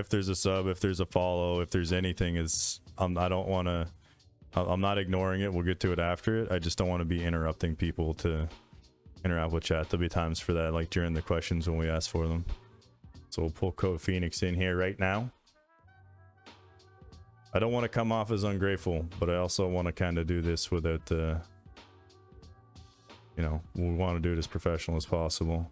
if there's a sub, if there's a follow, if there's anything, I don't want to. I'm not ignoring it. We'll get to it after it. I just don't want to be interrupting people to interact with chat. There'll be times for that, like during the questions when we ask for them. So we'll pull Code Phoenix in here right now. I don't want to come off as ungrateful, but I also want to kind of do this without, you know, we want to do it as professional as possible.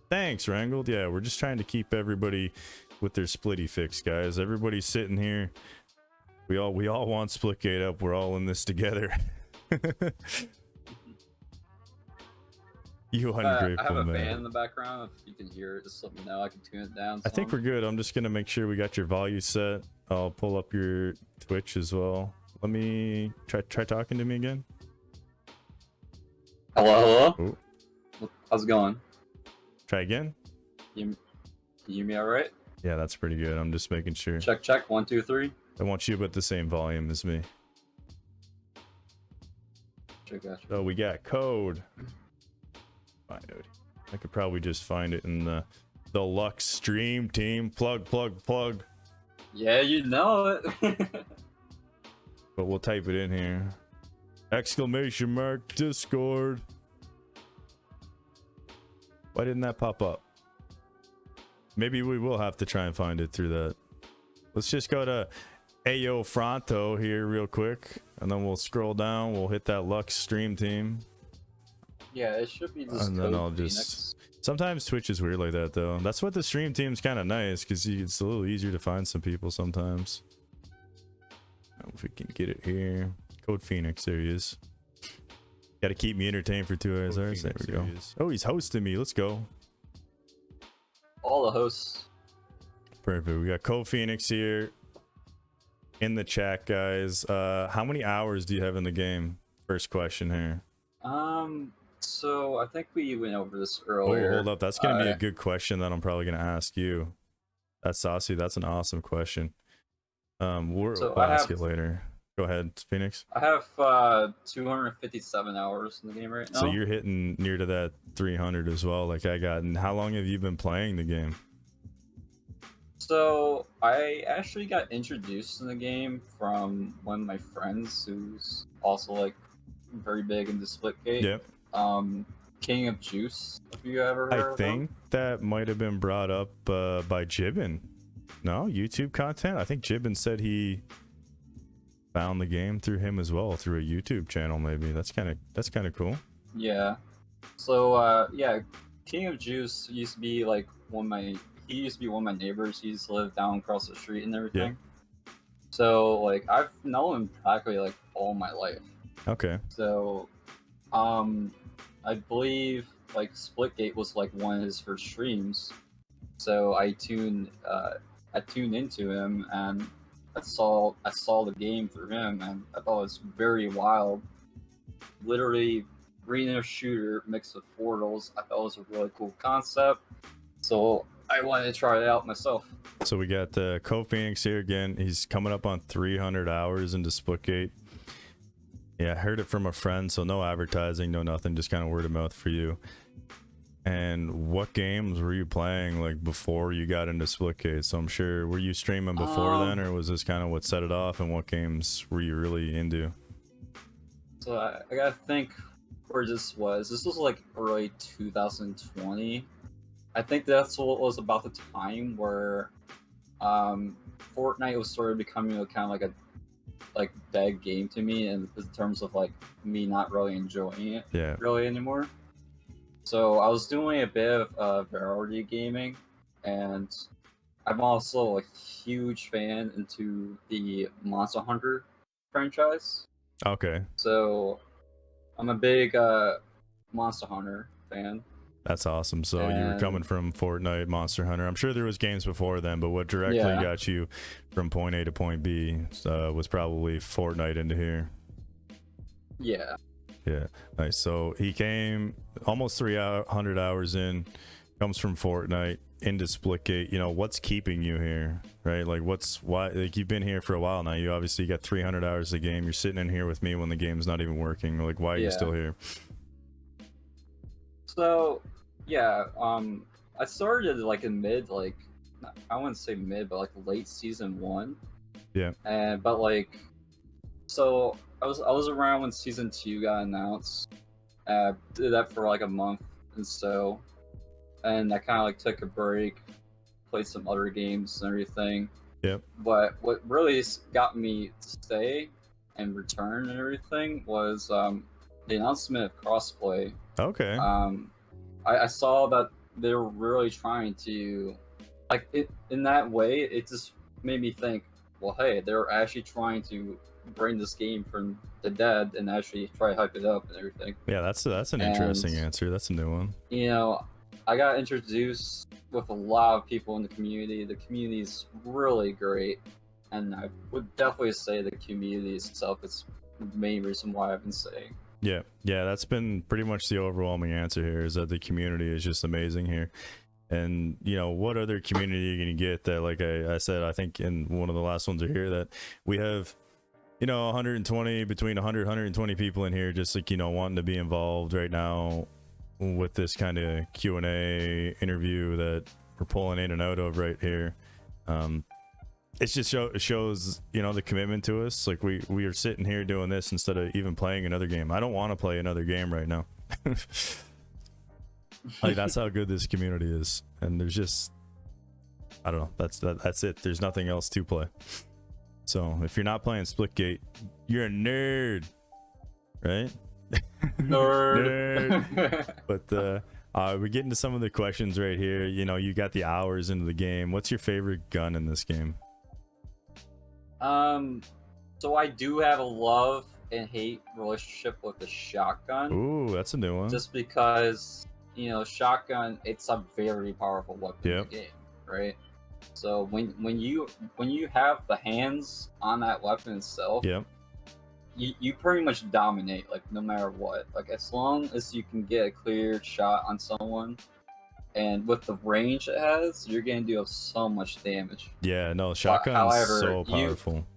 Thanks, Wrangled. Yeah, we're just trying to keep everybody with their splitty fix, guys. Everybody's sitting here. We all want Splitgate up. We're all in this together. You ungrateful, I have a man. fan in the background. If you can hear it, just let me know. I can tune it down. I think we're good. I'm just gonna make sure we got your volume set. I'll pull up your Twitch as well. Let me try talking to me again. Hello, hello. Oh. How's it going? Try again. Can you hear me all right? Yeah, that's pretty good. I'm just making sure. Check, check. 1, 2, 3. I want you about the same volume as me. Check that. So we got code. Find it. I could probably just find it in the Lux stream team. Plug. Yeah, you know it. But we'll type it in here. Exclamation mark Discord. Why didn't that pop up? Maybe we will have to try and find it through that. Let's just go to Ayo Fronto here real quick, and then we'll scroll down. We'll hit that Lux stream team. Yeah, it should be this. And then I'll just. Sometimes Twitch is weird like that, though. That's what the stream team's kind of nice, because it's a little easier to find some people sometimes. If we can get it here. Code Phoenix, there he is. Got to keep me entertained for 2 hours. There we go. Oh, he's hosting me. Let's go. All the hosts. Perfect. We got Code Phoenix here in the chat, guys. How many hours do you have in the game? First question here. So I think we went over this earlier. Oh, hold up. That's gonna be a good question that I'm probably gonna ask you. That's saucy. That's an awesome question. We'll ask it later. Go ahead, Phoenix. I have 257 hours in the game right now. So you're hitting near to that 300 as well, like I got. And how long have you been playing the game? So I actually got introduced in the game from one of my friends who's also like very big into Splitgate. Yep. King of Juice. Have you ever heard of him? I think that might have been brought up by Jibbin. No, YouTube content. I think Jibbin said he found the game through him as well, through a YouTube channel. Maybe that's kind of cool. Yeah. So yeah, King of Juice used to be like he used to be one of my neighbors. He used to live down across the street and everything. Yeah. So like I've known him practically like all my life. Okay. So I believe like Splitgate was like one of his first streams. So I tuned into him and I saw the game through him and I thought it was very wild. Literally arena shooter mixed with portals. I thought it was a really cool concept. So I wanted to try it out myself. So we got Code Phoenix here again. He's coming up on 300 hours into Splitgate. Yeah, I heard it from a friend, so no advertising, no nothing, just kind of word of mouth for you. And what games were you playing like before you got into Splitgate? So I'm sure, were you streaming before then, or was this kind of what set it off? And what games were you really into? So I gotta think where this was. This was like early 2020. I think that's what was about the time where Fortnite was sort of becoming kind of like a dead game to me in terms of like me not really enjoying it really anymore. So I was doing a bit of variety gaming, and I'm also a huge fan into the Monster Hunter franchise. Okay. So I'm a big Monster Hunter fan. That's awesome. So you were coming from Fortnite, Monster Hunter. I'm sure there was games before then, but what directly got you from point A to point B was probably Fortnite into here. Yeah. Yeah. Nice. So he came almost 300 hours in, comes from Fortnite into Splitgate. You know, what's keeping you here, right? Like why like you've been here for a while now. You obviously got 300 hours of the game. You're sitting in here with me when the game's not even working. Like, why are you still here? So, Yeah, I started like in mid, like I wouldn't say mid, but like late season 1. Yeah. And but like, so I was around when season 2 got announced. Did that for like a month and so, and I kind of like took a break, played some other games and everything. Yep. But what really got me to stay and return and everything was the announcement of crossplay. Okay. I saw that they were really trying to, like, it in that way. It just made me think, well, hey, they're actually trying to bring this game from the dead and actually try to hype it up and everything. Yeah, that's an interesting answer. That's a new one. You know, I got introduced with a lot of people in the community. The community is really great, and I would definitely say the community itself is the main reason why I've been saying. Yeah, that's been pretty much the overwhelming answer here, is that the community is just amazing here. And you know, what other community are you gonna get that, like I said, I think in one of the last ones are here, that we have, you know, 120, between 120 people in here, just like, you know, wanting to be involved right now with this kind of Q&A interview that we're pulling in and out of right here. It's just shows, you know, the commitment to us. Like we are sitting here doing this instead of even playing another game. I don't want to play another game right now. Like, that's how good this community is. And there's just, I don't know, that's it. There's nothing else to play. So if you're not playing Splitgate, you're a nerd, right? Nerd. But we get into some of the questions right here. You know, you got the hours into the game. What's your favorite gun in this game? So I do have a love and hate relationship with the shotgun. Ooh, that's a new one. Just because, you know, shotgun, it's a very powerful weapon in the game, right? So when you have the hands on that weapon itself, you pretty much dominate, like, no matter what. Like, as long as you can get a clear shot on someone, and with the range it has, you're gonna do so much damage. Yeah, no, shotgun is so powerful.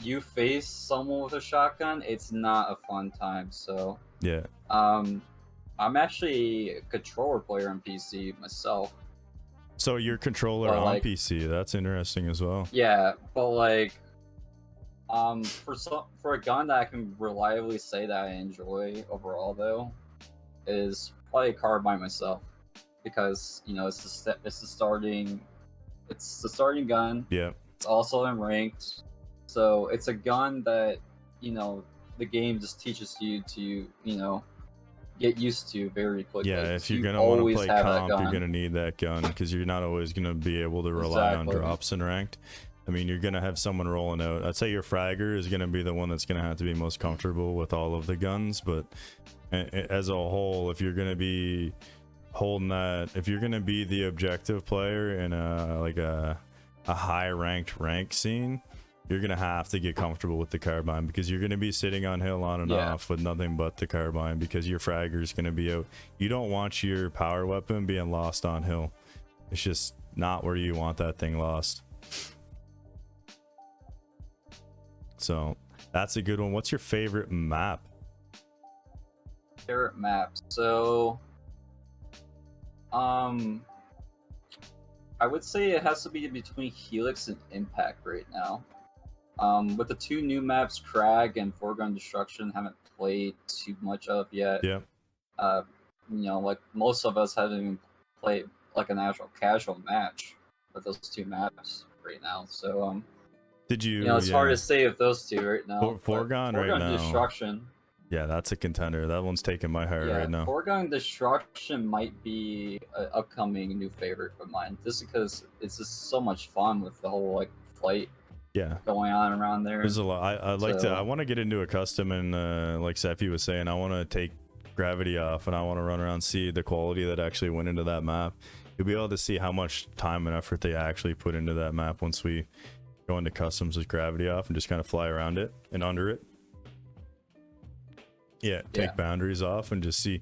You face someone with a shotgun, it's not a fun time. So yeah, I'm actually a controller player on PC myself. So your controller on like, PC, that's interesting as well. Yeah, but like, for a gun that I can reliably say that I enjoy overall, though, is probably a carbine myself, because, you know, it's the starting gun. Yeah. It's also in ranked, so it's a gun that, you know, the game just teaches you to, you know, get used to very quickly. Yeah, if you're gonna want to play comp, you're gonna need that gun, because you're not always gonna be able to rely on drops in ranked. I mean, you're gonna have someone rolling out. I'd say your fragger is gonna be the one that's gonna have to be most comfortable with all of the guns, but as a whole, if you're gonna be holding that, if you're gonna be the objective player in a high rank scene, you're gonna have to get comfortable with the carbine, because you're gonna be sitting on hill on and off with nothing but the carbine, because your fragger is gonna be out. You don't want your power weapon being lost on hill. It's just not where you want that thing lost. So that's a good one. What's your favorite map? Favorite map? So I would say it has to be between Helix and Impact right now. With the two new maps, Crag and Foregone Destruction, haven't played too much of yet. Yeah. You know, like, most of us haven't even played like an actual casual match with those two maps right now. So did you? You know, it's hard to say with those two right now. Foregone right now. Destruction. Yeah, that's a contender. That one's taking my heart right now. Foregone Destruction might be an upcoming new favorite of mine, just because it's just so much fun with the whole, like, flight going on around there. There's a lot. I want to get into a custom, and like Sephi was saying, I want to take gravity off, and I want to run around, see the quality that actually went into that map. You'll be able to see how much time and effort they actually put into that map once we go into customs with gravity off and just kind of fly around it and under it. Take boundaries off and just see.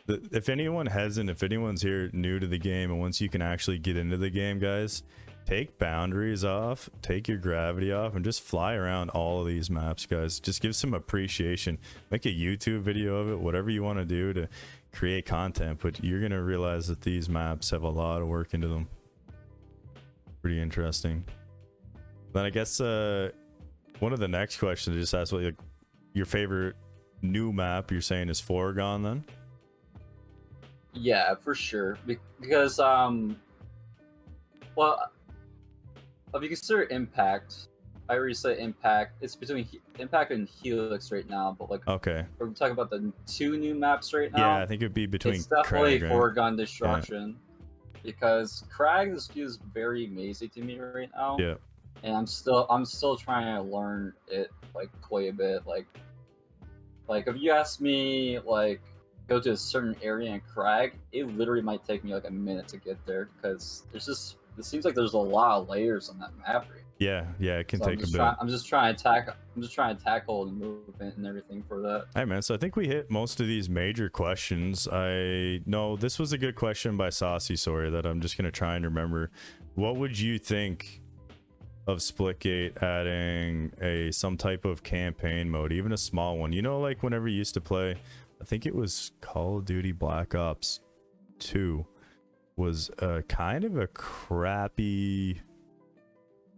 If anyone's here new to the game, and once you can actually get into the game, guys, take boundaries off, take your gravity off, and just fly around all of these maps, guys. Just give some appreciation. Make a YouTube video of it, whatever you want to do to create content, but you're gonna realize that these maps have a lot of work into them. Pretty interesting. Then I guess one of the next questions I just asked, what like, your favorite new map you're saying is Foregone then? Yeah, for sure. Because well, if you consider Impact, I already said Impact. It's between Impact and Helix right now, but like Okay. we're talking about the two new maps right now. Yeah, I think it'd be between It's definitely Crag, right? Foregone Destruction. Because Crag just feels very mazy to me right now. Yeah. And I'm still trying to learn it like quite a bit. Like if you ask me like go to a certain area in Crag, it literally might take me like a minute to get there because it seems like there's a lot of layers on that map. Right? Yeah, it can So take a bit. I'm just trying to tackle the movement and everything for that. Hey man, so I think we hit most of these major questions. I know this was a good question by Saucy, sorry, that I'm just gonna try and remember. What would you think of Splitgate adding some type of campaign mode, even a small one? You know, like whenever you used to play, I think it was Call of Duty Black Ops 2 was kind of a crappy,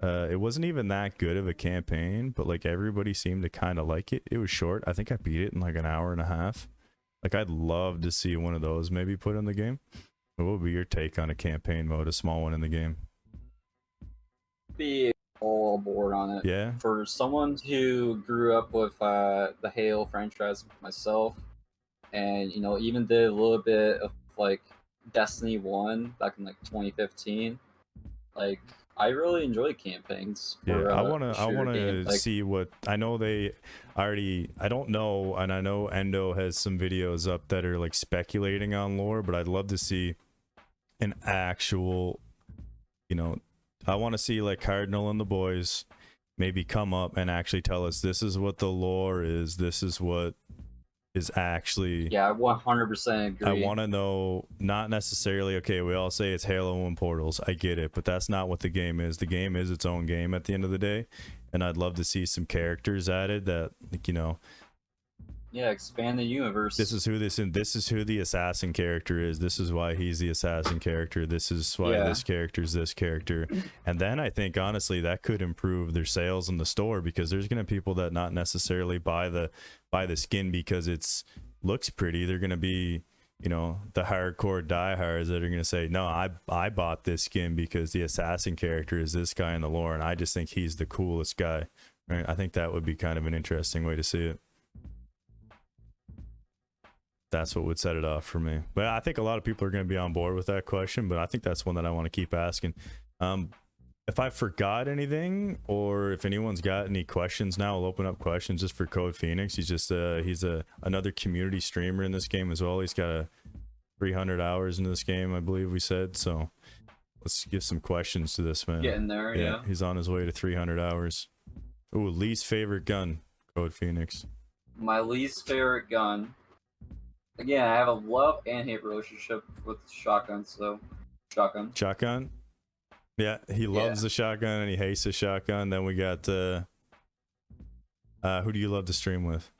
it wasn't even that good of a campaign, but like everybody seemed to kind of like it. It was short. I think I beat it in like an hour and a half. Like I'd love to see one of those maybe put in the game. What would be your take on a campaign mode, a small one in the game? Be all aboard on it. Yeah. For someone who grew up with the Halo franchise myself, and you know even did a little bit of like Destiny 1 back in like 2015, like I really enjoy campaigns. For, I want to like, see what I know. They already, I don't know, and I know Endo has some videos up that are like speculating on lore, but I'd love to see an actual, you know, I want to see like Cardinal and the boys maybe come up and actually tell us this is what the lore is, this is what is actually. Yeah, I 100% agree. I want to know, not necessarily, okay, we all say it's Halo and Portals, I get it, but that's not what the game is. The game is its own game at the end of the day, and I'd love to see some characters added that, like, you know, yeah, expand the universe. this is who the assassin character is, this is why he's the assassin character, this is why this character is this character. And then I think honestly that could improve their sales in the store, because there's gonna be people that not necessarily buy the skin because it's looks pretty. They're gonna be, you know, the hardcore diehards that are gonna say, no, I bought this skin because the assassin character is this guy in the lore and I just think he's the coolest guy, right? I think that would be kind of an interesting way to see it. That's what would set it off for me. But I think a lot of people are going to be on board with that question, but I think that's one that I want to keep asking. If I forgot anything, or if anyone's got any questions now, I'll open up questions just for Code Phoenix. He's just another community streamer in this game as well. He's got 300 hours into this game, I believe we said. So let's give some questions to this man. Getting there, yeah. He's on his way to 300 hours. Ooh, least favorite gun, Code Phoenix. My least favorite gun. Again, I have a love and hate relationship with shotguns, so shotgun. Yeah, he loves the shotgun and he hates the shotgun. Then we got who do you love to stream with?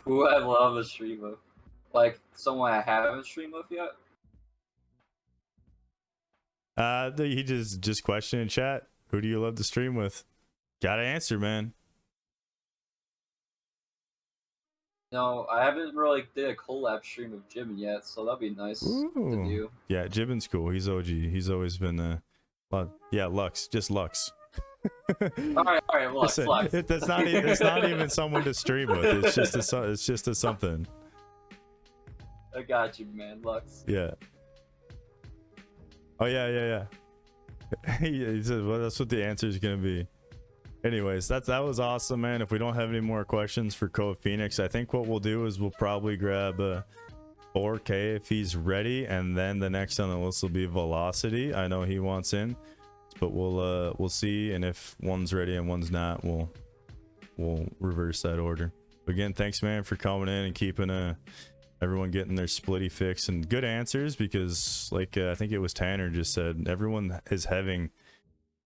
Who I love to stream with? Like someone I haven't streamed with yet? He just questioned in chat. Who do you love to stream with? Gotta answer, man. No, I haven't really did a collab stream with Jimin yet, so that'd be nice to do. Yeah, Jimin's cool. He's OG. He's always been yeah, Lux, just Lux. all right, Lux. That's not even, it's not even someone to stream with. It's just a something. I got you, man, Lux. Yeah. Oh yeah. He said, well, that's what the answer is gonna be. Anyways, that was awesome, man. If we don't have any more questions for Code Phoenix, I think what we'll do is we'll probably grab 4K if he's ready, and then the next on the list will be Velocity. I know he wants in, but we'll see, and if one's ready and one's not, we'll reverse that order. Again, thanks, man, for coming in and keeping everyone getting their splitty fix and good answers, because like I think it was Tanner just said, everyone is having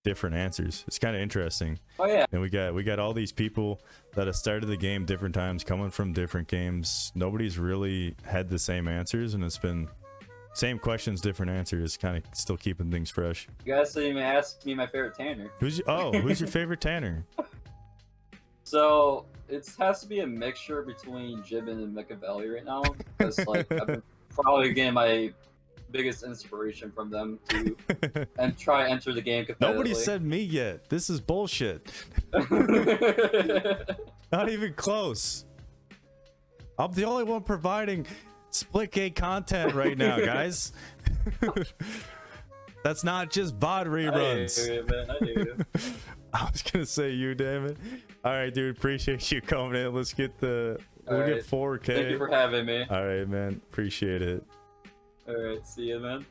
different answers. It's kind of interesting. Oh yeah. And we got all these people that have started the game different times, coming from different games. Nobody's really had the same answers, and it's been same questions, different answers, kind of still keeping things fresh. You guys didn't even ask me my favorite Tanner. Who's your favorite Tanner? So it has to be a mixture between Gibbon and Machiavelli right now, because like I've been probably getting my biggest inspiration from them to and try to enter the game competitively. Nobody said me yet. This is bullshit. Not even close. I'm the only one providing Splitgate content right now, guys. That's not just VOD reruns. I hear you, man. I hear you. I was gonna say you, damn it. All right, dude. Appreciate you coming in. Let's get we'll get 4K. Thank you for having me. All right, man. Appreciate it. All right, see you, man.